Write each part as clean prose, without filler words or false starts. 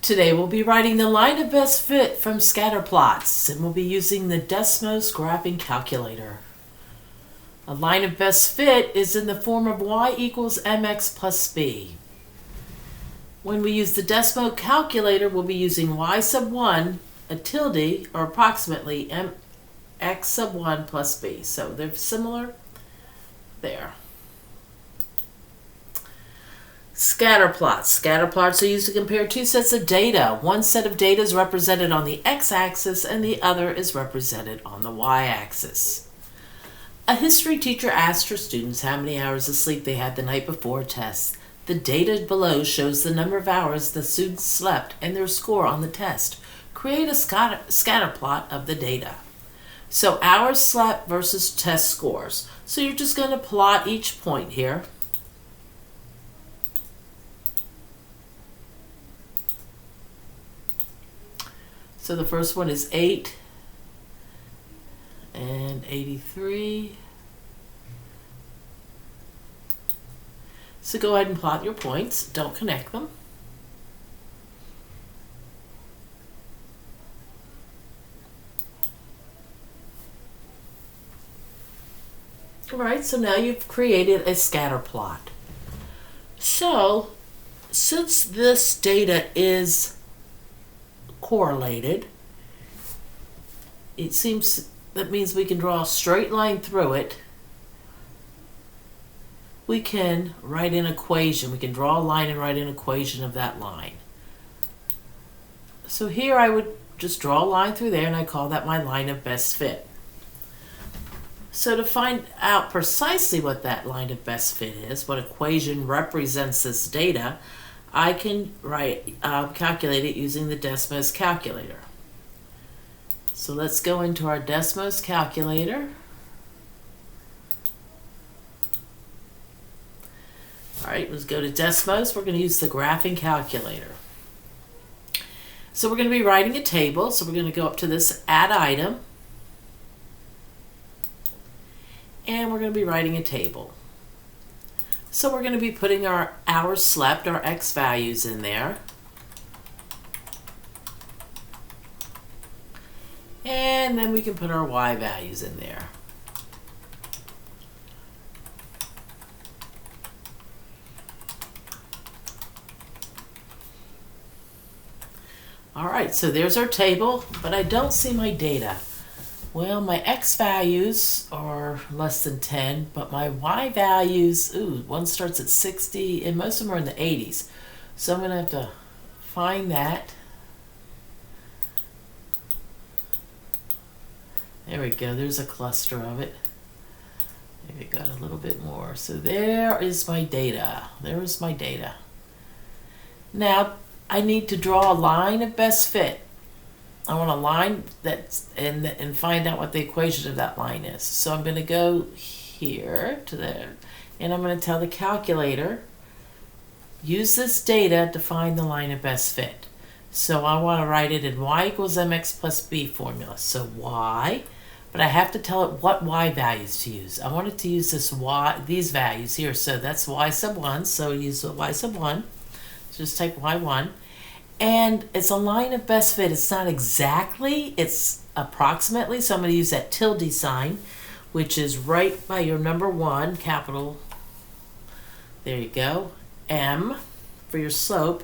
Today we'll be writing the line of best fit from Scatterplots, and we'll be using the Desmos Calculator. A line of best fit is in the form of y equals mx plus b. When we use the Desmos Calculator, we'll be using y sub 1, a tilde, or approximately mx sub 1 plus b. So they're similar there. Scatterplots. Scatterplots are used to compare two sets of data. One set of data is represented on the x-axis and the other is represented on the y-axis. A history teacher asked her students how many hours of sleep they had the night before a test. The data below shows the number of hours the students slept and their score on the test. Create a scatterplot of the data. So hours slept versus test scores. So you're just going to plot each point here. So the first one is 8 and 83. So go ahead and plot your points. Don't connect them. All right, so now you've created a scatter plot. So since this data is correlated, it seems that means we can draw a straight line through it. We can write an equation. We can draw a line and write an equation of that line. So here I would just draw a line through there and I call that my line of best fit. So to find out precisely what that line of best fit is, what equation represents this data, I can calculate it using the Desmos Calculator. So let's go into our Desmos Calculator. All right, let's go to Desmos. We're going to use the graphing calculator. So we're going to be writing a table. So we're going to go up to this add item. And we're going to be writing a table. So we're going to be putting our hours slept, our x values in there. And then we can put our y values in there. All right, so there's our table, but I don't see my data. Well, my x values are less than 10, but my y values, one starts at 60, and most of them are in the 80s. So I'm going to have to find that. There we go. There's a cluster of it. Maybe it got a little bit more. So there is my data. There is my data. Now, I need to draw a line of best fit. I want a line that's and find out what the equation of that line is. So I'm going to go here to there, and I'm going to tell the calculator, use this data to find the line of best fit. So I want to write it in y equals mx plus b formula. So y, but I have to tell it what y values to use. I want it to use this y, these values here. So that's y sub 1. So use the y sub 1. So just type y1. And it's a line of best fit. It's not exactly, it's approximately. So I'm going to use that tilde sign, which is right by your number 1, capital. There you go. M for your slope.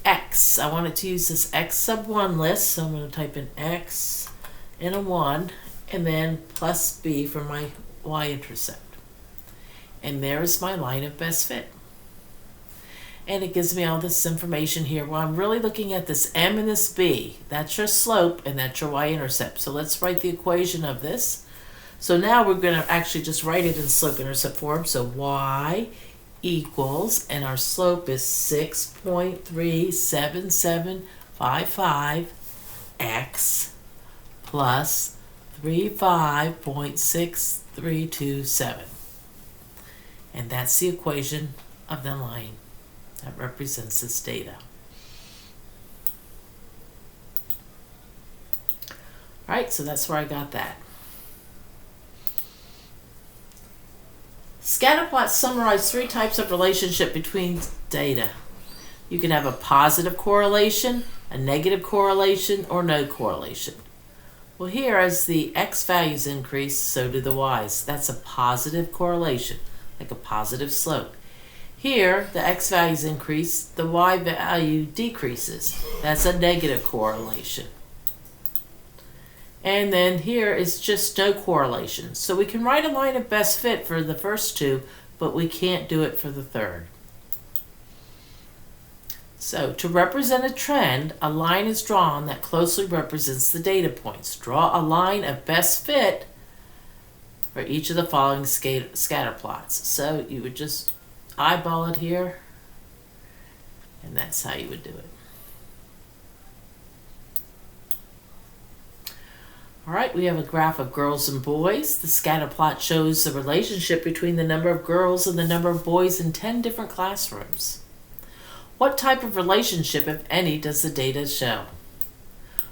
X, I want it to use this x sub 1 list. So I'm going to type in x and a 1, and then plus b for my y-intercept. And there's my line of best fit. And it gives me all this information here. Well, I'm really looking at this m and this b. That's your slope and that's your y-intercept. So let's write the equation of this. So now we're going to actually just write it in slope-intercept form. So y equals, and our slope is 6.37755 x plus 35.6327. And that's the equation of the line that represents this data. All right, so that's where I got that. Scatterplots summarize 3 types of relationship between data. You can have a positive correlation, a negative correlation or no correlation. Well, here as the x values increase, so do the y's. That's a positive correlation, like a positive slope. Here, the x values increase, the y value decreases. That's a negative correlation. And then here is just no correlation. So we can write a line of best fit for the first two, but we can't do it for the third. So to represent a trend, a line is drawn that closely represents the data points. Draw a line of best fit for each of the following scatter plots. So you would just eyeball it here, and that's how you would do it. All right, we have a graph of girls and boys. The scatter plot shows the relationship between the number of girls and the number of boys in 10 different classrooms. What type of relationship, if any, does the data show?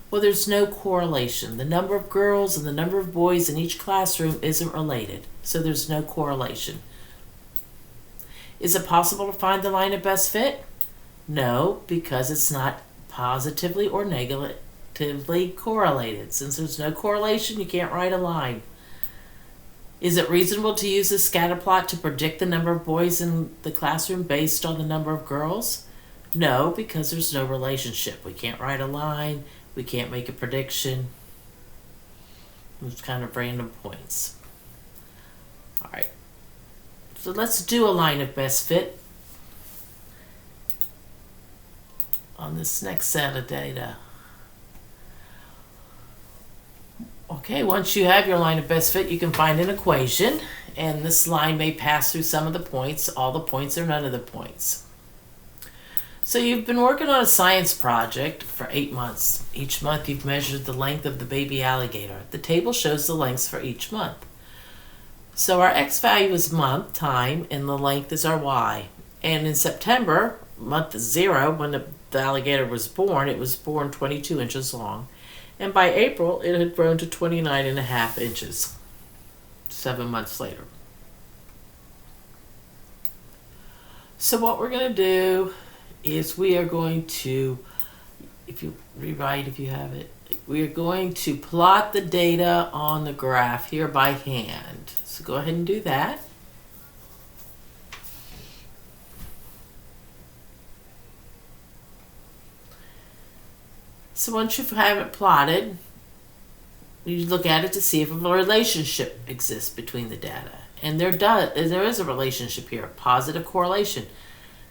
Well, there's no correlation. The number of girls and the number of boys in each classroom isn't related, so there's no correlation. Is it possible to find the line of best fit? No, because it's not positively or negatively correlated. Since there's no correlation, you can't write a line. Is it reasonable to use a scatter plot to predict the number of boys in the classroom based on the number of girls? No, because there's no relationship. We can't write a line. We can't make a prediction. It's kind of random points. All right. So let's do a line of best fit on this next set of data. Okay, once you have your line of best fit, you can find an equation, and this line may pass through some of the points, all the points, or none of the points. So you've been working on a science project for 8 months. Each month you've measured the length of the baby alligator. The table shows the lengths for each month. So our x value is month, time, and the length is our y. And in September, month 0, when the alligator was born, it was born 22 inches long. And by April, it had grown to 29.5 inches, 7 months later. So what we're going to do is we are going to, if you rewrite, if you have it, we are going to plot the data on the graph here by hand. So go ahead and do that. So once you have it plotted, you look at it to see if a relationship exists between the data. And there is a relationship here, a positive correlation.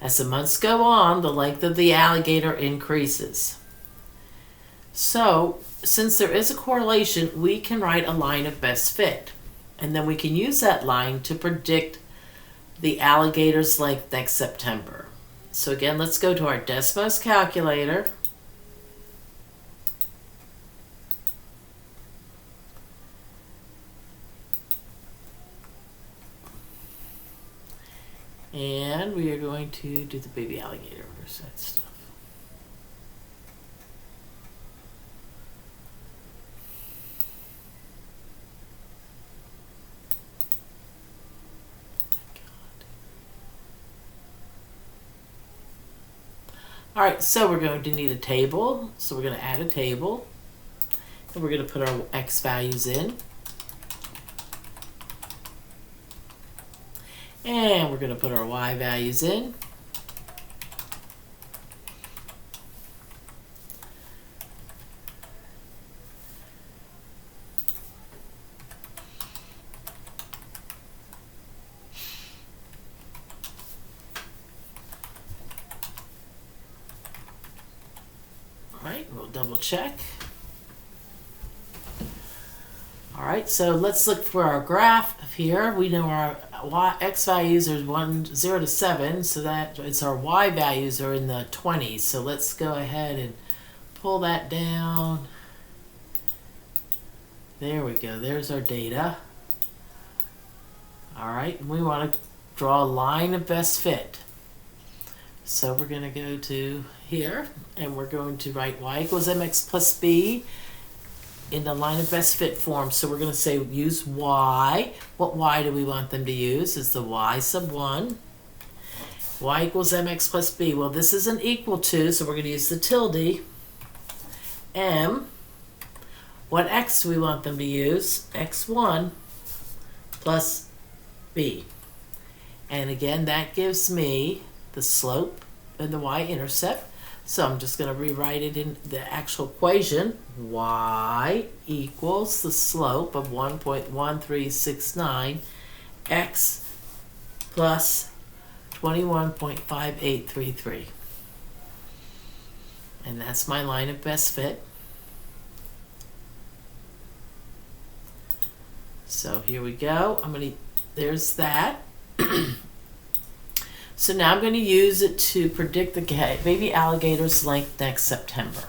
As the months go on, the length of the alligator increases. So, since there is a correlation, we can write a line of best fit. And then we can use that line to predict the alligator's length next September. So again, let's go to our Desmos Calculator. And we are going to do the baby alligator versus that stuff. All right, so we're going to need a table. So we're going to add a table. And we're going to put our x values in. And we're going to put our y values in. All right, we'll double check. All right, so let's look for our graph here. We know our x values are 0 to 7, so that it's our y values are in the 20s. So let's go ahead and pull that down. There we go. There's our data. All right, we want to draw a line of best fit. So we're going to go to here, and we're going to write y equals mx plus b in the line of best fit form. So we're going to say use y. What y do we want them to use? Is the y sub 1. Y equals mx plus b. Well, this isn't equal to, so we're going to use the tilde. M, what x do we want them to use? X1 plus b. And again, that gives me the slope and the y-intercept. So I'm just going to rewrite it in the actual equation. Y equals the slope of 1.1369 x plus 21.5833. And that's my line of best fit. So here we go. There's that. So now I'm going to use it to predict the baby alligator's length next September.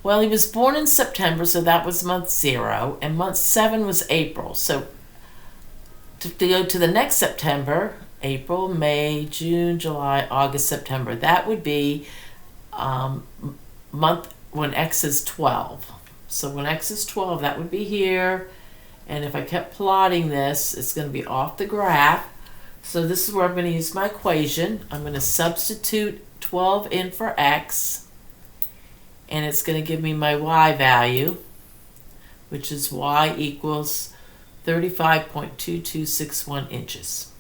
Well, he was born in September, so that was month 0, and month 7 was April. So to go to the next September, April, May, June, July, August, September, that would be month when X is 12. So when X is 12, that would be here. And if I kept plotting this, it's going to be off the graph. So this is where I'm going to use my equation. I'm going to substitute 12 in for X, and it's going to give me my Y value, which is Y equals 35.2261 inches.